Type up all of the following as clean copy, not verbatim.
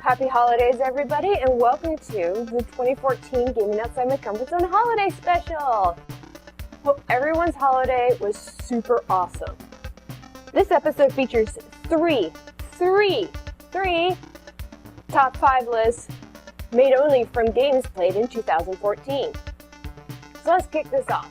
Happy holidays, everybody, and welcome to the 2014 Gaming Outside My Comfort Zone Holiday Special! Hope everyone's holiday was super awesome. This episode features three top 5 lists made only from games played in 2014. So let's kick this off.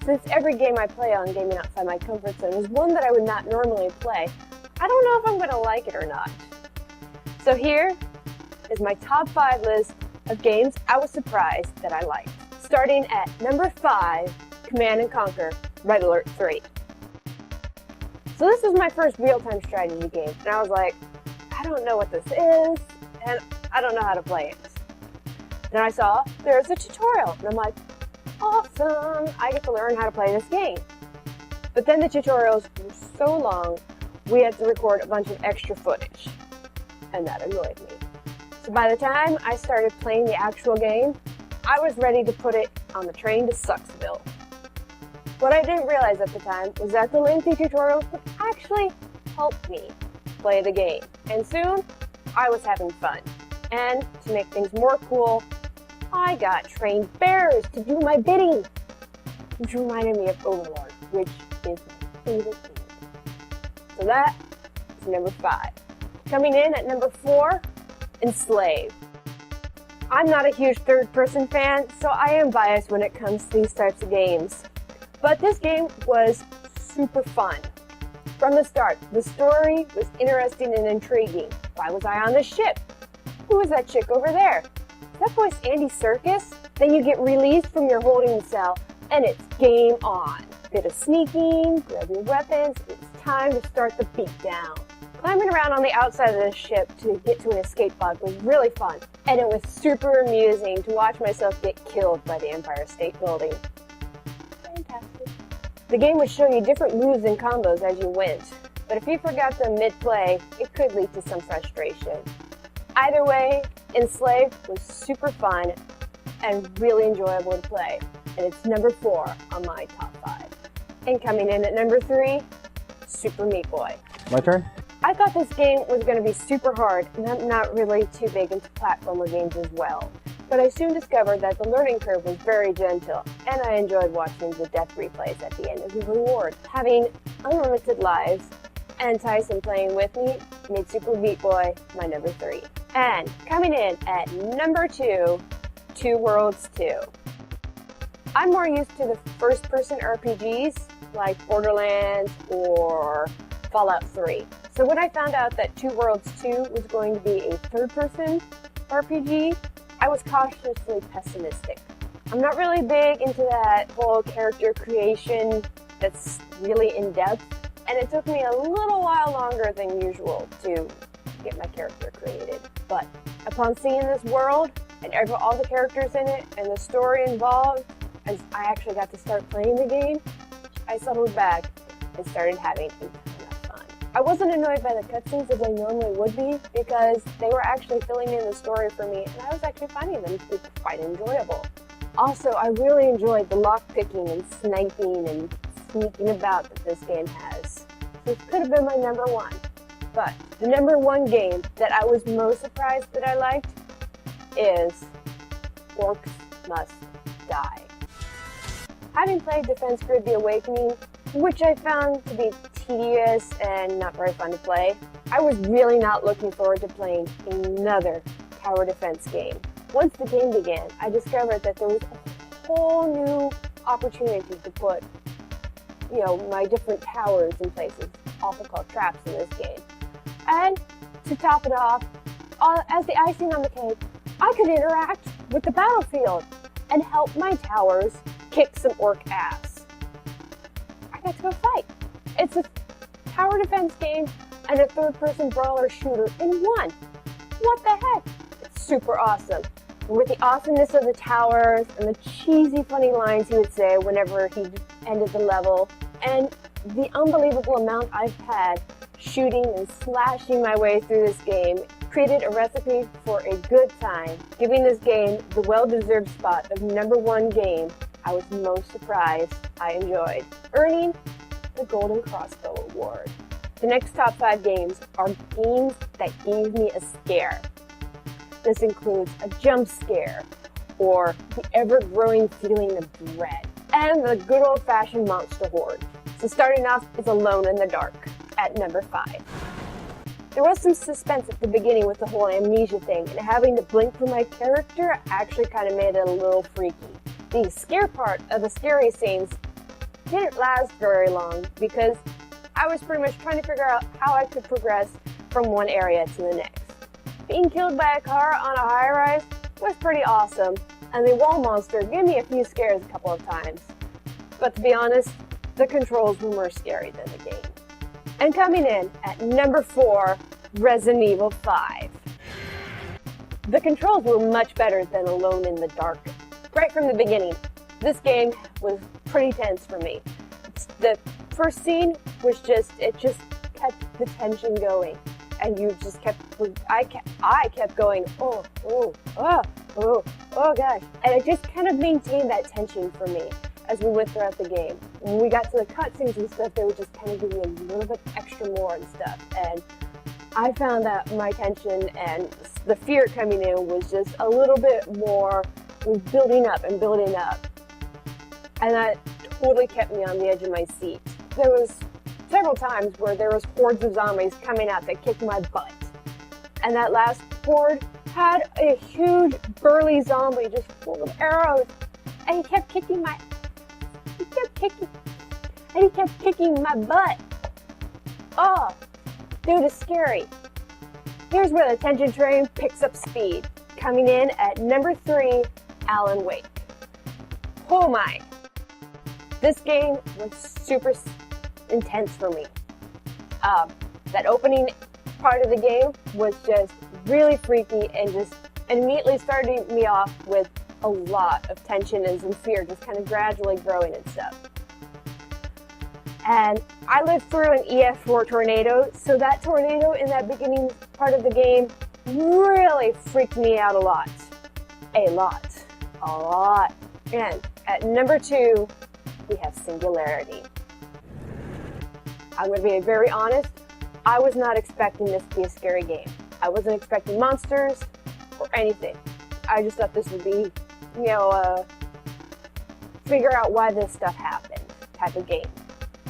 Since every game I play on Gaming Outside My Comfort Zone is one that I would not normally play, I don't know if I'm going to like it or not. So here is my top 5 list of games I was surprised that I liked. Starting at number 5, Command & Conquer Red Alert 3. So this was my first real-time strategy game, and I was like, I don't know what this is, and I don't know how to play it. Then I saw there's a tutorial, and I'm like, awesome, I get to learn how to play this game. But then the tutorials were so long, we had to record a bunch of extra footage, and that annoyed me. So by the time I started playing the actual game, I was ready to put it on the train to Sucksville. What I didn't realize at the time was that the lengthy tutorials would actually help me play the game, and soon I was having fun. And to make things more cool, I got trained bears to do my bidding, which reminded me of Overlord, which is my favorite game. So that is number 5. Coming in at number 4, Enslaved. I'm not a huge third-person fan, so I am biased when it comes to these types of games. But this game was super fun. From the start, the story was interesting and intriguing. Why was I on the ship? Who was that chick over there? Is that voice Andy Serkis? Then you get released from your holding cell, and it's game on. Bit of sneaking, grab your weapons, it's time to start the beatdown. Climbing around on the outside of the ship to get to an escape pod was really fun, and it was super amusing to watch myself get killed by the Empire State Building. Fantastic. The game would show you different moves and combos as you went, but if you forgot them mid-play, it could lead to some frustration. Either way, Enslaved was super fun and really enjoyable to play, and it's number 4 on my top 5. And coming in at number 3, Super Meat Boy. My turn? I thought this game was going to be super hard, and I'm not really too big into platformer games as well. But I soon discovered that the learning curve was very gentle, and I enjoyed watching the death replays at the end as a reward. Having unlimited lives and Tyson playing with me made Super Meat Boy my number 3. And coming in at number 2, Two Worlds 2. I'm more used to the first-person RPGs like Borderlands or Fallout 3. So when I found out that Two Worlds 2 was going to be a third-person RPG, I was cautiously pessimistic. I'm not really big into that whole character creation that's really in-depth, and it took me a little while longer than usual to get my character created. But upon seeing this world, and all the characters in it, and the story involved, as I actually got to start playing the game, I settled back and started having a ton of fun. I wasn't annoyed by the cutscenes as I normally would be, because they were actually filling in the story for me, and I was actually finding them to be quite enjoyable. Also, I really enjoyed the lockpicking and sniping and sneaking about that this game has. This could have been my number 1. But the number 1 game that I was most surprised that I liked is Orcs Must Die. Having played Defense Grid The Awakening, which I found to be tedious and not very fun to play, I was really not looking forward to playing another tower defense game. Once the game began, I discovered that there was a whole new opportunity to put, my different towers in places, often called traps in this game. And to top it off, as the icing on the cake, I could interact with the battlefield and help my towers kick some orc ass. I got to go fight. It's a tower defense game and a third-person brawler shooter in one. What the heck? It's super awesome. With the awesomeness of the towers and the cheesy funny lines he would say whenever he ended the level, and the unbelievable amount I've had shooting and slashing my way through this game created a recipe for a good time, giving this game the well-deserved spot of number 1 game I was most surprised I enjoyed, earning the Golden Crossbow Award. The next top 5 games are games that gave me a scare. This includes a jump scare, or the ever-growing feeling of dread, and the good old-fashioned monster horde. So starting off is Alone in the Dark at number 5. There was some suspense at the beginning with the whole amnesia thing, and having to blink for my character actually kind of made it a little freaky. The scare part of the scary scenes didn't last very long because I was pretty much trying to figure out how I could progress from one area to the next. Being killed by a car on a high-rise was pretty awesome, and the wall monster gave me a few scares a couple of times. But to be honest, the controls were more scary than the game. And coming in at number 4, Resin Evil 5. The controls were much better than Alone in the Dark. Right from the beginning, this game was pretty tense for me. The first scene was it just kept the tension going. And you just I kept going, oh gosh. And it just kind of maintained that tension for me as we went throughout the game. When we got to the cutscenes and stuff, they would just kind of give you a little bit extra more and stuff. And I found that my tension and the fear coming in was just a little bit more, was building up and building up. And that totally kept me on the edge of my seat. There was several times where there was hordes of zombies coming out that kicked my butt. And that last horde had a huge burly zombie just full of arrows. And he kept kicking my butt. Oh, dude, it's scary. Here's where the tension train picks up speed. Coming in at number 3, Alan Wake. Oh my. This game was super intense for me. That opening part of the game was just really freaky and just immediately started me off with a lot of tension and some fear just kind of gradually growing and stuff. And I lived through an EF4 tornado, so that tornado in that beginning part of the game really freaked me out a lot. A lot. And at number 2, we have Singularity. I'm going to be very honest, I was not expecting this to be a scary game. I wasn't expecting monsters or anything. I just thought this would be, figure out why this stuff happened type of game.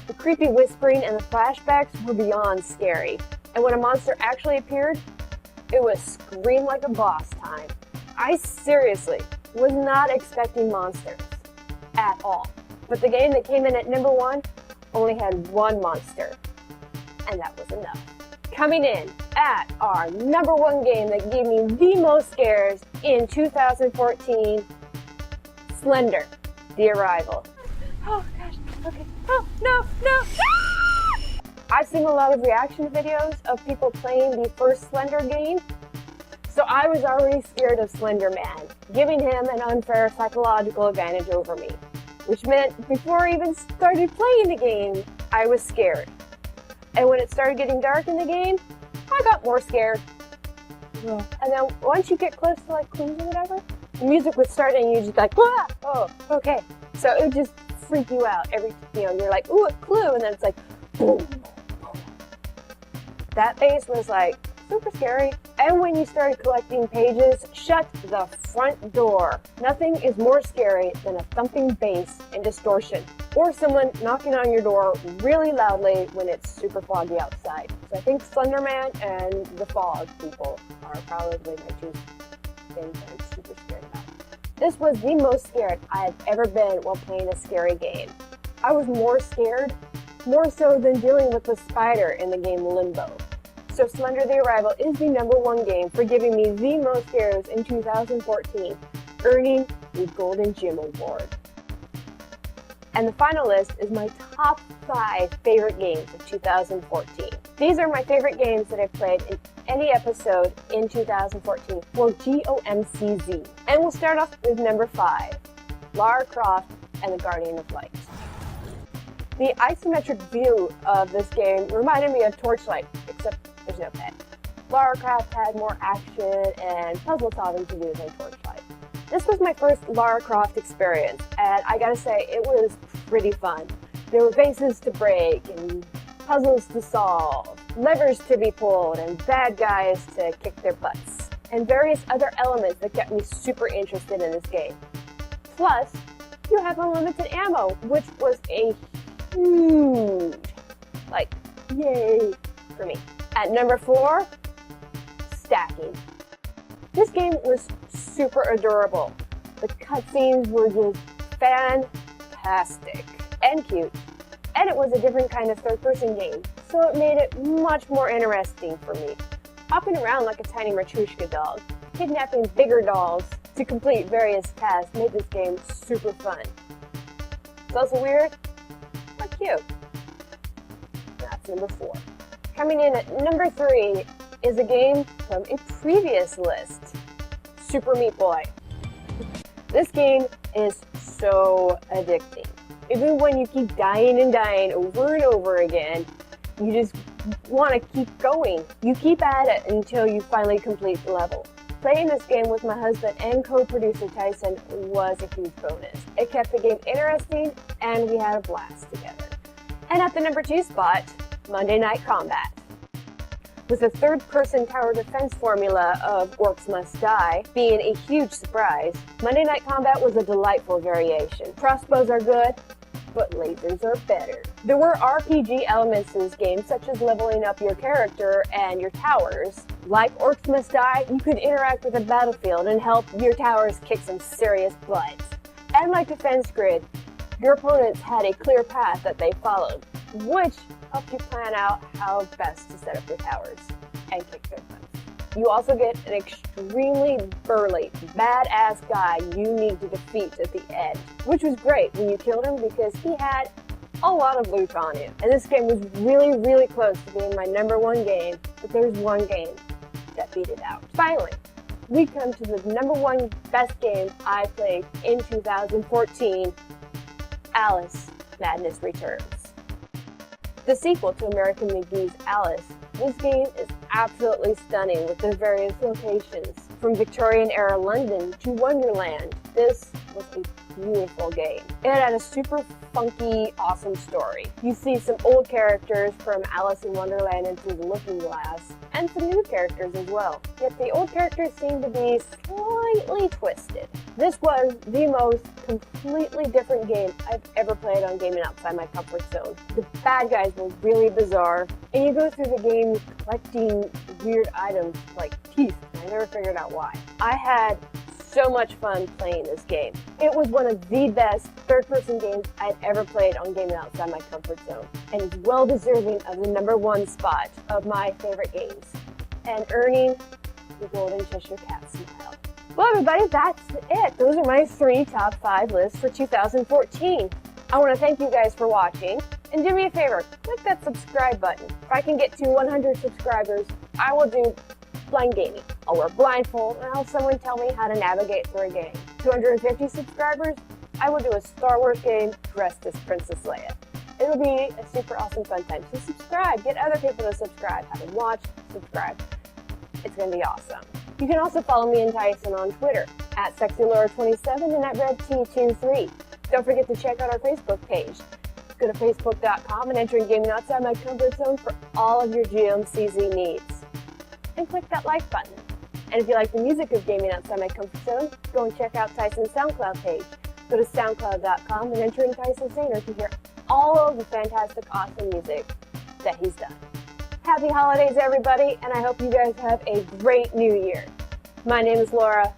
The creepy whispering and the flashbacks were beyond scary. And when a monster actually appeared, it was scream like a boss time. I seriously was not expecting monsters at all. But the game that came in at number 1 only had one monster, and that was enough. Coming in at our number 1 game that gave me the most scares in 2014, Slender The Arrival. Oh gosh, okay, oh no! I've seen a lot of reaction videos of people playing the first Slender game, so I was already scared of Slender Man, giving him an unfair psychological advantage over me. Which meant before I even started playing the game, I was scared. And when it started getting dark in the game, I got more scared. And then once you get close to like clues or whatever, the music would start and you're just like, ah! Oh, okay. So it would just freak you out. You're like, ooh, a clue, and then it's like, boom. That bass was like super scary. And when you started collecting pages, shut the front door. Nothing is more scary than a thumping bass and distortion, or someone knocking on your door really loudly when it's super foggy outside. So I think Slender Man and the fog people are probably my 2 things that I'm super scared about. This was the most scared I've ever been while playing a scary game. I was more scared, more so than dealing with the spider in the game Limbo. So Slender The Arrival is the number 1 game for giving me the most scares in 2014, earning the Golden Gym Award. And the final list is my top 5 favorite games of 2014. These are my favorite games that I've played in any episode in 2014 for GOMCZ. And we'll start off with number 5, Lara Croft and the Guardian of Light. The isometric view of this game reminded me of Torchlight, except there's no pet. Lara Croft had more action and puzzle solving to do than Torchlight. This was my first Lara Croft experience, and I gotta say, it was pretty fun. There were bases to break, and puzzles to solve, levers to be pulled, and bad guys to kick their butts. and various other elements that kept me super interested in this game. Plus, you have unlimited ammo, which was a huge, yay for me. At number 4, stacking. This game was super adorable. The cutscenes were just fantastic and cute, and it was a different kind of third-person game, so it made it much more interesting for me. Hopping around like a tiny Matryoshka dog, kidnapping bigger dolls to complete various tasks made this game super fun. It's also weird, but cute. That's number 4. Coming in at number 3 is a game from a previous list, Super Meat Boy. This game is so addicting. Even when you keep dying and dying over and over again, you just want to keep going. You keep at it until you finally complete the level. Playing this game with my husband and co-producer Tyson was a huge bonus. It kept the game interesting and we had a blast together. And at the number 2 spot, Monday Night Combat. With the third-person tower defense formula of Orcs Must Die being a huge surprise, Monday Night Combat was a delightful variation. Crossbows are good, but lasers are better. There were RPG elements to this game, such as leveling up your character and your towers. Like Orcs Must Die, you could interact with the battlefield and help your towers kick some serious butt. And like Defense Grid, your opponents had a clear path that they followed, which helped you plan out how best to set up your towers and kick their butts. You also get an extremely burly, badass guy you need to defeat at the end, which was great when you killed him because he had a lot of loot on him. And this game was really, really close to being my number 1 game, but there's one game that beat it out. Finally, we come to the number 1 best game I played in 2014, Alice Madness Returns. The sequel to American McGee's Alice, this game is absolutely stunning with their various locations. From Victorian-era London to Wonderland, this was a beautiful game. It had a super funky, awesome story. You see some old characters from Alice in Wonderland and Through the Looking Glass, and some new characters as well. Yet the old characters seem to be slightly twisted. This was the most completely different game I've ever played on Gaming Outside My Comfort Zone. The bad guys were really bizarre, and you go through the game collecting weird items like teeth, and I never figured out why. I had so much fun playing this game. It was one of the best third-person games I'd ever played on Gaming Outside My Comfort Zone, and is well deserving of the number 1 spot of my favorite games, and earning the Golden Cheshire Cat smile. Well, everybody, that's it. Those are my 3 top 5 lists for 2014. I want to thank you guys for watching, and do me a favor, click that subscribe button. If I can get to 100 subscribers, I will do blind gaming. I'll wear a blindfold and I'll have someone tell me how to navigate through a game. 250 subscribers, I will do a Star Wars game dressed as Princess Leia. It'll be a super awesome fun time. So subscribe, get other people to subscribe. Have them watch, subscribe. It's going to be awesome. You can also follow me and Tyson on Twitter at SexyLaura27 and at RedT23. Don't forget to check out our Facebook page. Go to facebook.com and enter in Gaming Outside My Comfort Zone for all of your GOMCZ needs. And click that like button. And if you like the music of Gaming Outside My Comfort Zone, go and check out Tyson's SoundCloud page. Go to soundcloud.com and enter in Tyson Sainer to hear all of the fantastic, awesome music that he's done. Happy holidays, everybody, and I hope you guys have a great new year. My name is Laura,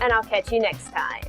and I'll catch you next time.